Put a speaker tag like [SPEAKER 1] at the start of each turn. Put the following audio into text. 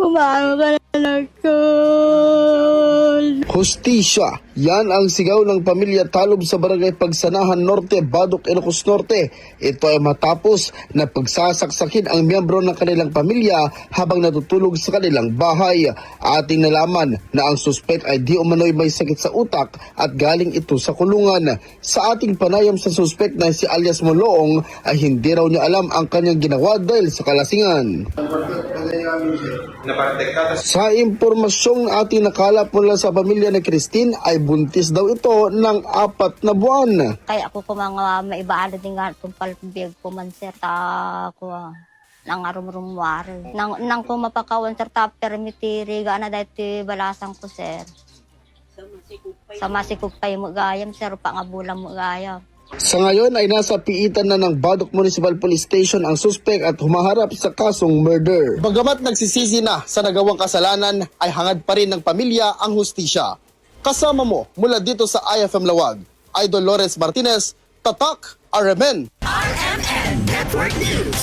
[SPEAKER 1] Umano ka na ako.
[SPEAKER 2] Hustisya, yan ang sigaw ng pamilya Talob sa Barangay Pagsanahan Norte, Badok, Ilocos Norte. Ito ay matapos na pagsasaksakin ang miyembro ng kanilang pamilya habang natutulog sa kanilang bahay. Ating nalaman na ang suspect ay di umano'y may sakit sa utak at galing ito sa kulungan. Sa ating panayam sa suspect na si alias Moloong ay hindi raw niya alam ang kanyang ginawa dahil sa kalasingan. Sa impormasyong ating nakalap mula sa pamilya ni Christine ay buntis daw ito ng 4 na buwan.
[SPEAKER 1] Kaya ako ko mga maibaalo din nga itong palpibig ko man sir ta ko nang arum-rumwari. Nang ko mapakawan sir ta permitiri ga na dahil balasang ko sir. Sa masikog kayo mo gayam sir pa nga bulang mo gayam.
[SPEAKER 2] Sa ngayon ay nasa piitan na ng Badok Municipal Police Station ang suspect at humaharap sa kasong murder. Bagamat nagsisisi na sa nagawang kasalanan ay hangad pa rin ng pamilya ang hustisya. Kasama mo mula dito sa IFM Lawag, Idol Lawrence Martinez, Tatak, RMN.
[SPEAKER 3] RMN Network News.